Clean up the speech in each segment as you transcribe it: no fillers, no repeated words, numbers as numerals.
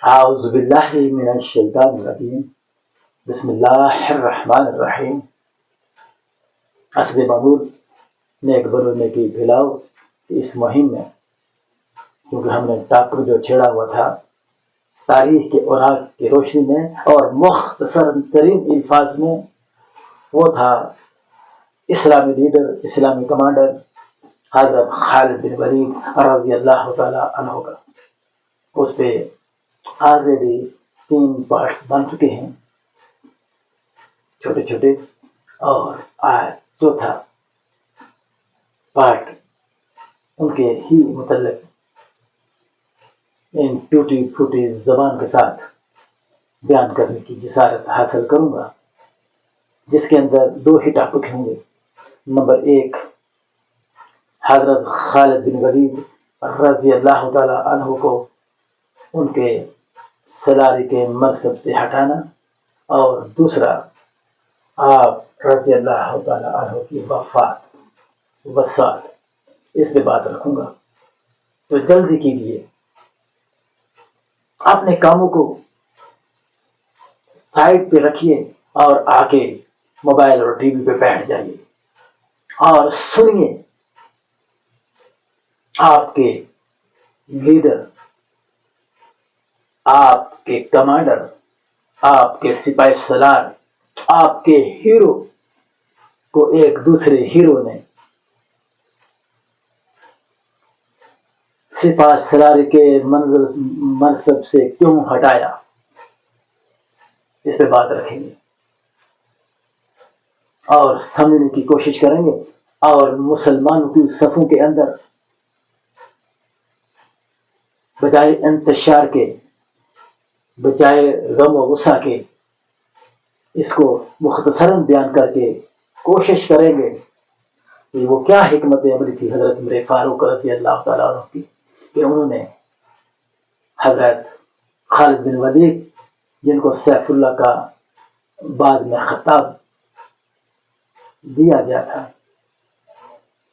اعوذ باللہ من الشیطان الرجیم بسم اللہ الرحمن الرحیم حسب معمول نیک برو نیکی پھیلاؤ اس مہم میں کیونکہ ہم نے ٹاپک جو چھیڑا ہوا تھا تاریخ کے اوراق کی روشنی میں اور مختصر ترین الفاظ میں وہ تھا اسلامی لیڈر اسلامی کمانڈر حضرت خالد بن ولید رضی اللہ تعالی عنہ کا. اس پہ آلریڈی 3 پارٹ بن چکے ہیں چھوٹے چھوٹے، اور آج چوتھا پارٹ ان کے ہی متعلق ان ٹوٹی پھوٹی زبان کے ساتھ بیان کرنے کی جسارت حاصل کروں گا، جس کے اندر 2 ہی ٹاپک ہوں گے. نمبر 1، حضرت خالد بن ولید رضی اللہ تعالی عنہ کو ان کے سلاری کے منصب سے ہٹانا، اور دوسرا آپ رضی اللہ تعالی عنہ کی وفات اس پہ بات رکھوں گا. تو جلدی کیجیے، اپنے کاموں کو سائڈ پہ رکھیے اور آ کے موبائل اور ٹی وی پہ بیٹھ جائیے اور سنیے آپ کے لیڈر، آپ کے کمانڈر، آپ کے سپاہی سالار، آپ کے ہیرو کو ایک دوسرے ہیرو نے سپاہی سالار کے منصب سے کیوں ہٹایا، اس پہ بات رکھیں گے اور سمجھنے کی کوشش کریں گے. اور مسلمانوں کی صفوں کے اندر بجائے انتشار کے، بجائے غم و غصہ کے، اس کو مختصراً بیان کر کے کوشش کریں گے کہ وہ کیا حکمت عملی تھی حضرت عمر فاروق رضی اللہ تعالیٰ عنہ کی، کہ انہوں نے حضرت خالد بن ولید، جن کو سیف اللہ کا بعد میں خطاب دیا گیا تھا،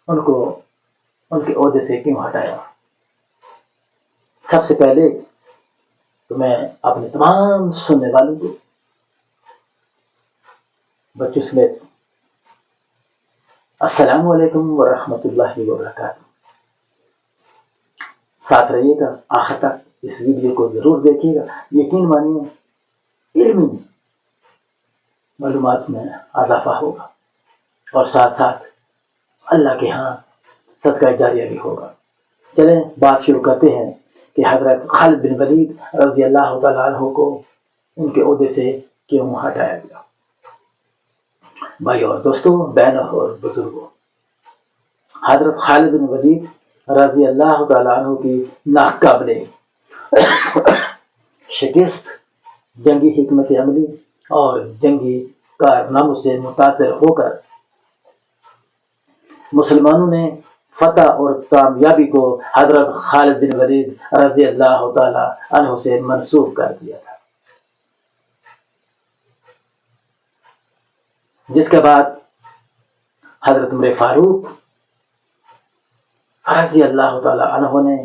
ان کو ان کے عہدے سے کیوں ہٹایا. سب سے پہلے تو میں اپنے تمام سننے والوں کو، بچوں سمیت، السلام علیکم ورحمۃ اللہ وبرکاتہ. ساتھ رہیے گا آخر تک، اس ویڈیو کو ضرور دیکھیے گا. یقین مانیے علمی معلومات میں اضافہ ہوگا، اور ساتھ ساتھ اللہ کے ہاں صدقہ جاریہ بھی ہوگا. چلیں بات شروع کرتے ہیں کہ حضرت خالد بن ولید رضی اللہ تعالیٰ عنہ کو ان کے عہدے سے کیوں ہٹایا گیا. بھائی اور دوستوں، بہنوں اور بزرگوں، حضرت خالد بن ولید رضی اللہ تعالیٰ عنہ کی ناقابل شکست جنگی حکمت عملی اور جنگی کارناموں سے متاثر ہو کر مسلمانوں نے فتح اور کامیابی کو حضرت خالد بن ولید رضی اللہ تعالی عنہ سے منسوب کر دیا تھا، جس کے بعد حضرت عمر فاروق رضی اللہ تعالی عنہ نے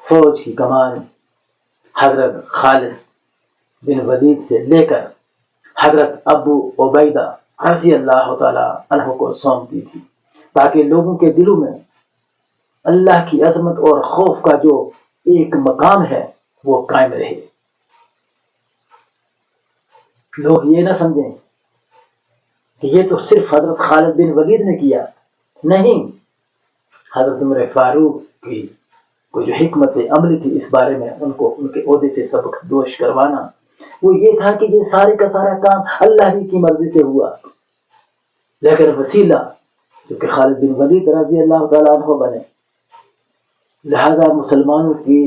فوج کی کمان حضرت خالد بن ولید سے لے کر حضرت ابو عبیدہ رضی اللہ تعالی عنہ کو سونپ دی تھی، تاکہ لوگوں کے دلوں میں اللہ کی عظمت اور خوف کا جو ایک مقام ہے وہ قائم رہے. لوگ یہ نہ سمجھیں کہ یہ تو صرف حضرت خالد بن ولید نے کیا، نہیں، حضرت عمر فاروق کی کو جو حکمت عملی تھی اس بارے میں ان کو ان کے عہدے سے سبق دوش کروانا، وہ یہ تھا کہ یہ سارے کا سارا کام اللہ ہی کی مرضی سے ہوا، لیکن وسیلہ جو کہ خالد بن ولید رضی اللہ تعالیٰ عنہ بنے. لہذا مسلمانوں کی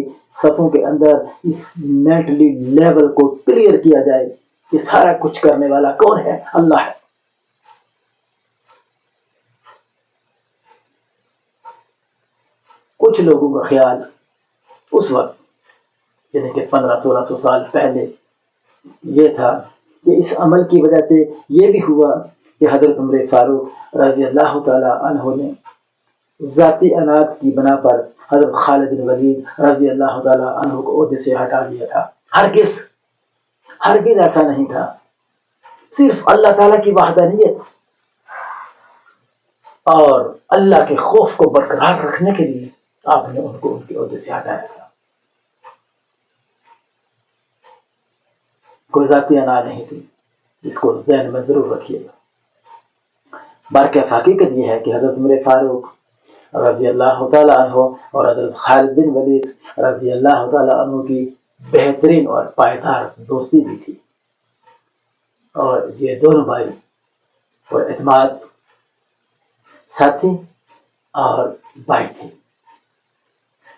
صفوں کے اندر اس مینٹلی لیول کو کلیئر کیا جائے کہ سارا کچھ کرنے والا کون ہے؟ اللہ ہے. کچھ لوگوں کا خیال اس وقت، یعنی کہ 1500-1600 سال پہلے، یہ تھا کہ اس عمل کی وجہ سے یہ بھی ہوا کہ حضرت عمر فاروق رضی اللہ تعالی عنہ نے ذاتی عناد کی بنا پر حضرت خالد بن ولید رضی اللہ تعالی عنہ کو عہدے سے ہٹا دیا تھا. ہرگز ہرگز ایسا نہیں تھا. صرف اللہ تعالیٰ کی وحدانیت اور اللہ کے خوف کو برقرار رکھنے کے لیے آپ نے ان کو ان کے عہدے سے ہٹایا تھا. کوئی ذاتی انا نہیں تھی. اس کو ذہن میں ضرور رکھیے گا. برکت حقیقت یہ ہے کہ حضرت عمر فاروق رضی اللہ تعالیٰ عنہ اور حضرت خالد بن ولید رضی اللہ تعالیٰ عنہ کی بہترین اور پائیدار دوستی بھی تھی. اور یہ دونوں بھائی اور اعتماد ساتھی اور بھائی تھے.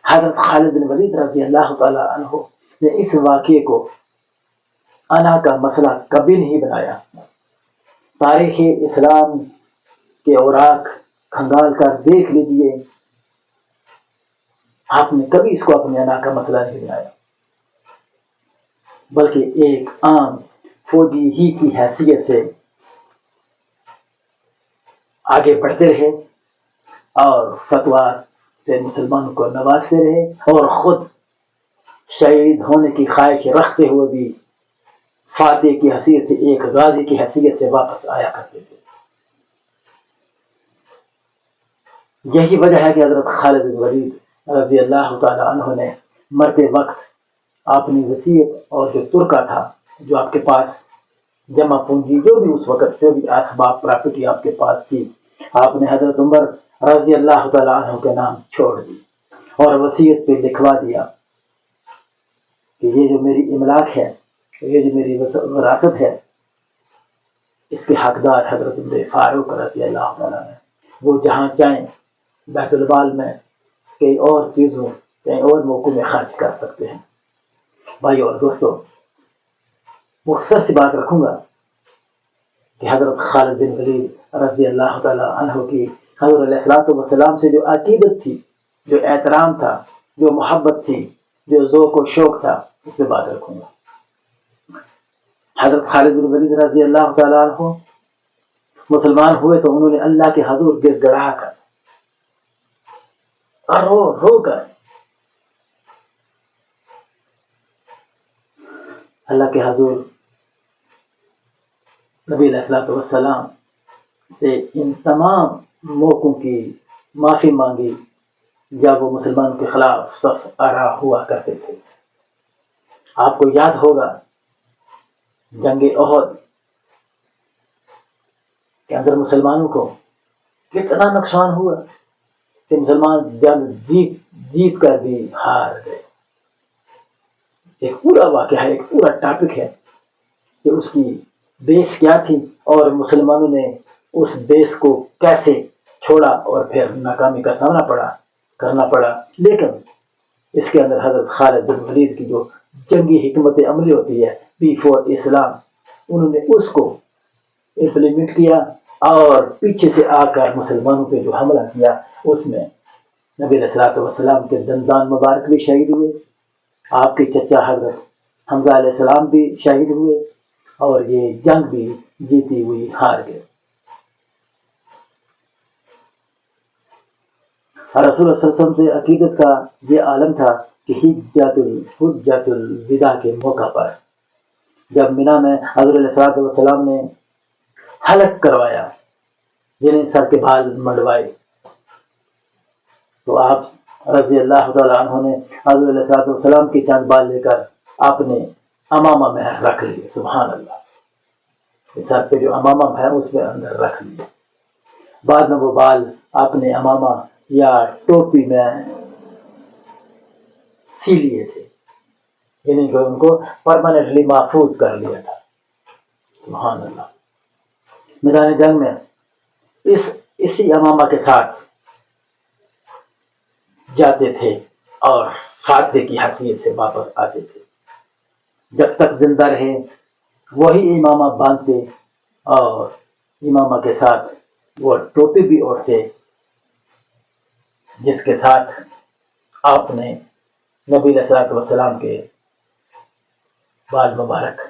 حضرت خالد بن ولید رضی اللہ تعالیٰ عنہ نے اس واقعے کو انا کا مسئلہ کبھی نہیں بنایا. تاریخ اسلام کے اوراق کھنگال کر دیکھ لیجیے، آپ نے کبھی اس کو اپنے انا کا مسئلہ نہیں بنایا، بلکہ ایک عام فوجی ہی کی حیثیت سے آگے بڑھتے رہے اور فتویٰ سے مسلمانوں کو نوازتے رہے، اور خود شہید ہونے کی خواہش رکھتے ہوئے بھی فاتح کی حیثیت سے، ایک غازی کی حیثیت سے واپس آیا کرتے تھے. یہی وجہ ہے کہ حضرت خالد بن ولید رضی اللہ تعالی عنہ نے مرتے وقت اپنی وصیت اور جو ترکہ تھا، جو آپ کے پاس جمع پونجی، جو بھی اس وقت جو بھی اسباب پراپرٹی آپ کے پاس تھی، آپ نے حضرت عمر رضی اللہ تعالی عنہ کے نام چھوڑ دی اور وصیت پہ لکھوا دیا کہ یہ جو میری املاک ہے، یہ جو میری وراثت ہے، اس کے حقدار حضرت عمر فاروق رضی اللہ تعالیٰ نے. وہ جہاں چاہیں بیت المال میں کئی اور چیزوں، کئی اور موقعوں میں خرچ کر سکتے ہیں. بھائی اور دوستو، مختصر سی بات رکھوں گا کہ حضرت خالد بن ولید رضی اللہ تعالیٰ عنہ کی حضرت علیہ الصلوۃ والسلام سے جو عقیدت تھی، جو احترام تھا، جو محبت تھی، جو ذوق و شوق تھا، اس پہ بات رکھوں گا. حضرت خالد بن ولید رضی اللہ تعالیٰ عنہ مسلمان ہوئے تو انہوں نے اللہ کے حضور گر گڑا کر اور رو کر اللہ کے حضور نبی علیہ الصلوۃ والسلام سے ان تمام موقعوں کی معافی مانگی جب وہ مسلمانوں کے خلاف صف آرا ہوا کرتے تھے. آپ کو یاد ہوگا جنگ احد کے اندر مسلمانوں کو کتنا نقصان ہوا کہ مسلمان جنگ جیت کر بھی ہار گئے. ایک پورا واقعہ ہے، ایک پورا ٹاپک ہے کہ اس کی بیس کیا تھی اور مسلمانوں نے اس بیس کو کیسے چھوڑا اور پھر ناکامی کا سامنا کرنا پڑا. لیکن اس کے اندر حضرت خالد بن ولید کی جو جنگی حکمت عملی ہوتی ہے بیفور اسلام، انہوں نے اس کو امپلیمنٹ کیا اور پیچھے سے آ کر مسلمانوں پہ جو حملہ کیا، اس میں نبی علیہ الصلوۃ والسلام کے دندان مبارک بھی شہید ہوئے، آپ کے چچا حضرت حمزہ علیہ السلام بھی شہید ہوئے، اور یہ جنگ بھی جیتی ہوئی ہار گئے. رسول اللہ صلی اللہ علیہ وسلم سے عقیدت کا یہ عالم تھا کہ حجۃ الوداع کے موقع پر جب مینا میں حضرت علیہ الصلوۃ والسلام نے حلق کروایا، یعنی سر کے بال منڈوائے، تو آپ رضی اللہ تعالیٰ عنہ نے حضرت علیہ الصلوۃ والسلام کے چند بال لے کر اپنے امامہ میں رکھ لیے. سبحان اللہ، سر پہ جو امامہ ہے اس پہ اندر رکھ لیے. بعد میں وہ بال اپنے امامہ یا ٹوپی میں سی لیے تھے، یعنی کہ ان کو پرماننٹلی محفوظ کر لیا تھا. سبحان اللہ. میدان جنگ میں اسی امامہ کے ساتھ جاتے تھے اور فاتح کی حیثیت سے واپس آتے تھے. جب تک زندہ رہے وہی امامہ باندھتے اور امامہ کے ساتھ وہ ٹوپی بھی اوڑھتے جس کے ساتھ آپ نے نبی علیہ الصلوۃ والسلام کے بال مبارک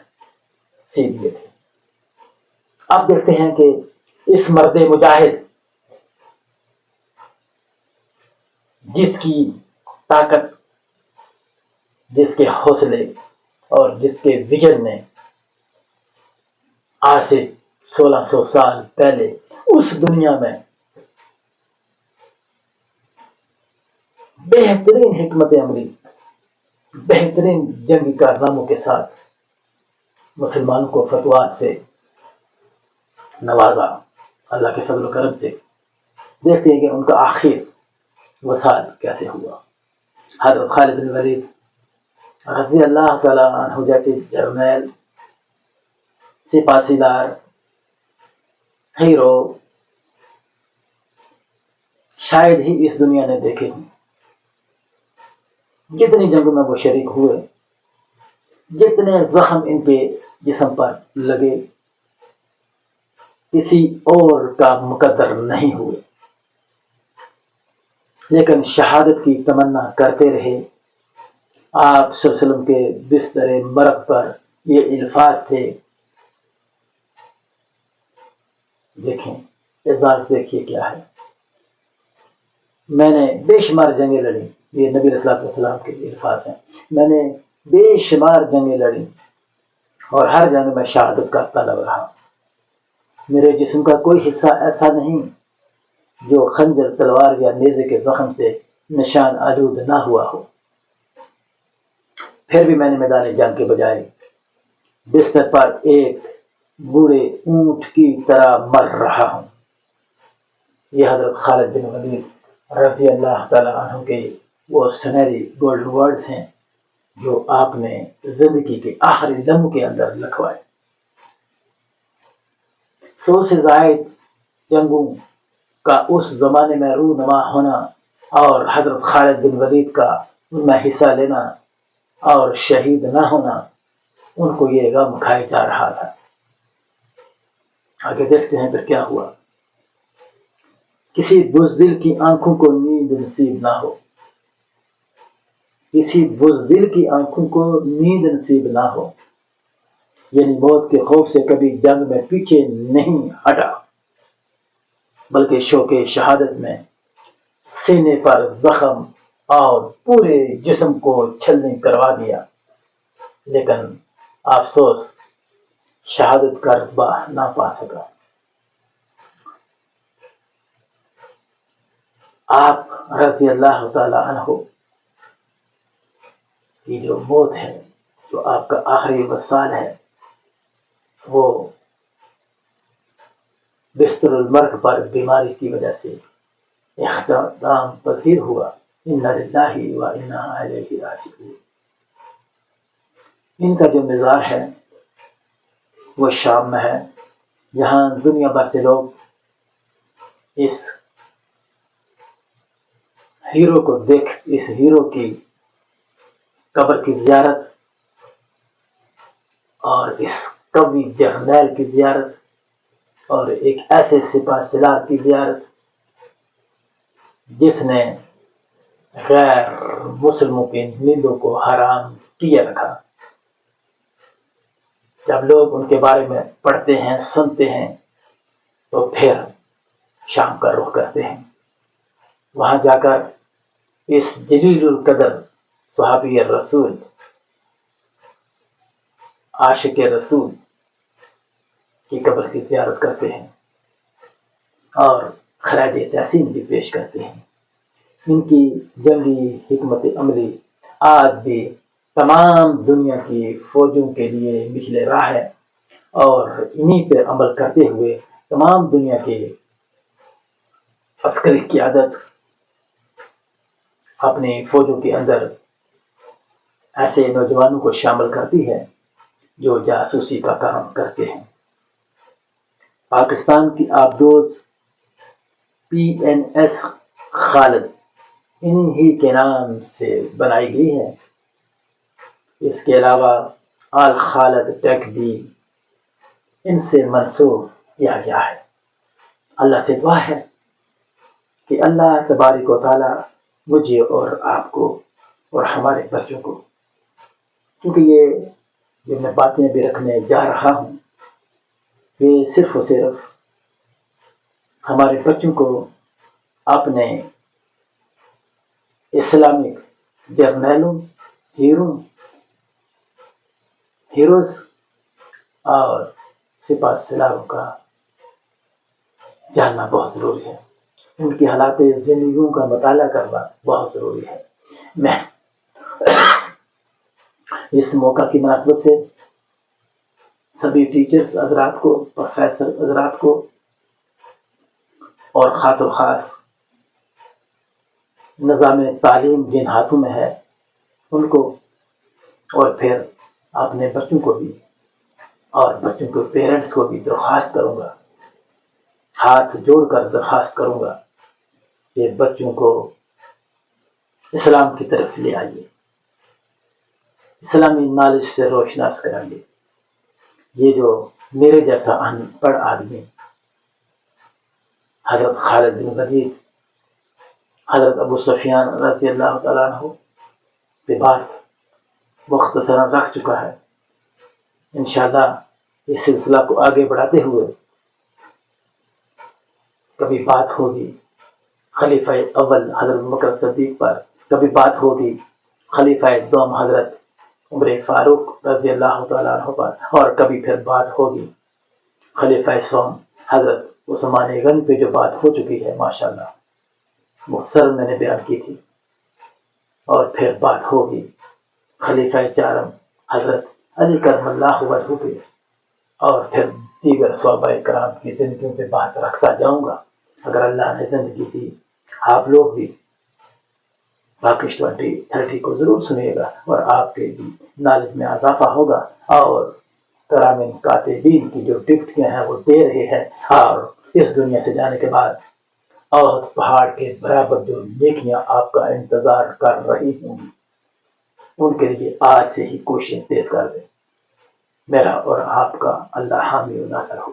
سی دیے تھے. آپ دیکھتے ہیں کہ اس مرد مجاہد جس کی طاقت، جس کے حوصلے اور جس کے ویژن نے آج سے 1600 سال پہلے اس دنیا میں بہترین حکمت عملی، بہترین جنگی کارناموں کے ساتھ مسلمانوں کو فتوحات سے نوازا، اللہ کے فضل و کرم سے۔ دیکھتے ہیں کہ ان کا آخر وصال کیسے ہوا۔ حضرت خالد بن ولید رضی اللہ تعالیٰ عنہ جیسے جرنیل، سپاسیدار، ہیرو شاید ہی اس دنیا نے دیکھے ہوں۔ جتنی جنگوں میں وہ شریک ہوئے، جتنے زخم ان کے جسم پر لگے، کسی اور کا مقدر نہیں ہوئے، لیکن شہادت کی تمنا کرتے رہے۔ آپ صلی اللہ علیہ وسلم کے بستر مرگ پر یہ الفاظ تھے، دیکھیں اعزاز دیکھیے کیا ہے: میں نے بے شمار جنگیں لڑی، یہ نبی صلی اللہ علیہ وسلم کے الفاظ ہیں، میں نے بے شمار جنگیں لڑی اور ہر جنگ میں شہادت کا طلب رہا۔ میرے جسم کا کوئی حصہ ایسا نہیں جو خنجر، تلوار یا نیزے کے زخم سے نشان آلود نہ ہوا ہو۔ پھر بھی میں نے میدان جنگ کے بجائے بستر پر ایک بوڑھے اونٹ کی طرح مر رہا ہوں۔ یہ حضرت خالد بن ولید رضی اللہ تعالیٰ عنہ کے وہ سنہری گولڈن ورڈز ہیں جو آپ نے زندگی کے آخری لمحوں کے اندر لکھوائے۔ 100 سے زائد جنگوں کا اس زمانے میں رونما ہونا اور حضرت خالد بن ولید کا ان میں حصہ لینا اور شہید نہ ہونا، ان کو یہ غم کھائے جا رہا تھا۔ آگے دیکھتے ہیں پھر کیا ہوا۔ کسی بزدل کی آنکھوں کو نیند نصیب نہ ہو، کسی بزدل کی آنکھوں کو نیند نصیب نہ ہو، یعنی موت کے خوف سے کبھی جنگ میں پیچھے نہیں ہٹا، بلکہ شوق شہادت میں سینے پر زخم اور پورے جسم کو چھلنی کروا دیا، لیکن افسوس شہادت کا رتبہ نہ پا سکا۔ آپ رضی اللہ تعالی عنہ کی جو موت ہے، جو آپ کا آخری وصال ہے، وہ بستر المرگ پر بیماری کی وجہ سے اختتام پذیر ہوا۔ انا للہ و انا الیہ راجعون۔ ان کا جو مزار ہے وہ شام میں ہے۔ یہاں دنیا بھر سے لوگ اس ہیرو کو دیکھ، اس ہیرو کی قبر کی زیارت اور اس قوی جرنیل کی زیارت اور ایک ایسے سپاہ سالار کی زیارت جس نے غیر مسلموں کے نیندوں کو حرام کیے رکھا، جب لوگ ان کے بارے میں پڑھتے ہیں، سنتے ہیں، تو پھر شام کا رخ کرتے ہیں۔ وہاں جا کر اس جلیل القدر صحابی رسول، عاشق رسول کی قبر کی زیارت کرتے ہیں اور خراج تحسین بھی پیش کرتے ہیں۔ ان کی جنگی حکمت عملی آج بھی تمام دنیا کی فوجوں کے لیے مثل راہ ہے، اور انہی پہ عمل کرتے ہوئے تمام دنیا کے عسکری قیادت اپنی فوجوں کے اندر ایسے نوجوانوں کو شامل کرتی ہے جو جاسوسی کا کام کرتے ہیں۔ پاکستان کی آبدوز PNS خالد انہی کے نام سے بنائی گئی ہے۔ اس کے علاوہ آل خالد ٹیک بھی ان سے منسوب کیا گیا ہے۔ اللہ سے دعا ہے کہ اللہ تبارک و تعالی مجھے اور آپ کو اور ہمارے بچوں کو، کیونکہ یہ جو میں باتیں بھی رکھنے جا رہا ہوں، یہ صرف اور صرف ہمارے بچوں کو اپنے اسلامک جرنیلوں، ہیروز اور سپاہ سالاروں کا جاننا بہت ضروری ہے، ان کی حالات زندگیوں کا مطالعہ کرنا بہت ضروری ہے۔ میں اس موقع کی مناسبت سے سبھی ٹیچرز حضرات کو، پروفیسر حضرات کو اور خاص و خاص نظام تعلیم جن ہاتھوں میں ہے ان کو، اور پھر اپنے بچوں کو بھی اور بچوں کے پیرنٹس کو بھی درخواست کروں گا، ہاتھ جوڑ کر درخواست کروں گا کہ بچوں کو اسلام کی طرف لے آئیے، اسلامی نالج سے روشناس کرائیے۔ یہ جو میرے جیسا ان پڑھ آدمی حضرت خالد بن ولید، حضرت ابو سفیان رضی اللہ تعالیٰ عنہ پہ بات مختصراً رکھ چکا ہے، انشاءاللہ اس سلسلہ کو آگے بڑھاتے ہوئے کبھی بات ہوگی خلیفہ اول حضرت بکر صدیق پر، کبھی بات ہوگی خلیفہ دوم حضرت عمر فاروق رضی اللہ تعالیٰ عنہ پر، اور کبھی پھر بات ہوگی خلیفہ سوم حضرت عثمان غنی پہ جو بات ہو چکی ہے ماشاءاللہ مختصر میں نے بیان کی تھی، اور پھر بات ہوگی خلیفہ چارم حضرت علی کرم اللہ وجہہ پہ، اور پھر دیگر صحابہ کرام کی زندگیوں پہ بات رکھتا جاؤں گا۔ اگر اللہ نے زندگی دی، آپ لوگ بھی باقی 2030 کو ضرور سنیے گا، اور آپ کے بھی نالج میں اضافہ ہوگا، اور کرامین کاتبین کی جو ڈپٹیاں ہیں وہ دے رہے ہیں، اور اس دنیا سے جانے کے بعد اور پہاڑ کے برابر جو نیکیاں آپ کا انتظار کر رہی ہوں گی، ان کے لیے آج سے ہی کوشش تیز کر دیں۔ میرا اور آپ کا اللہ حامی و ناصر ہو۔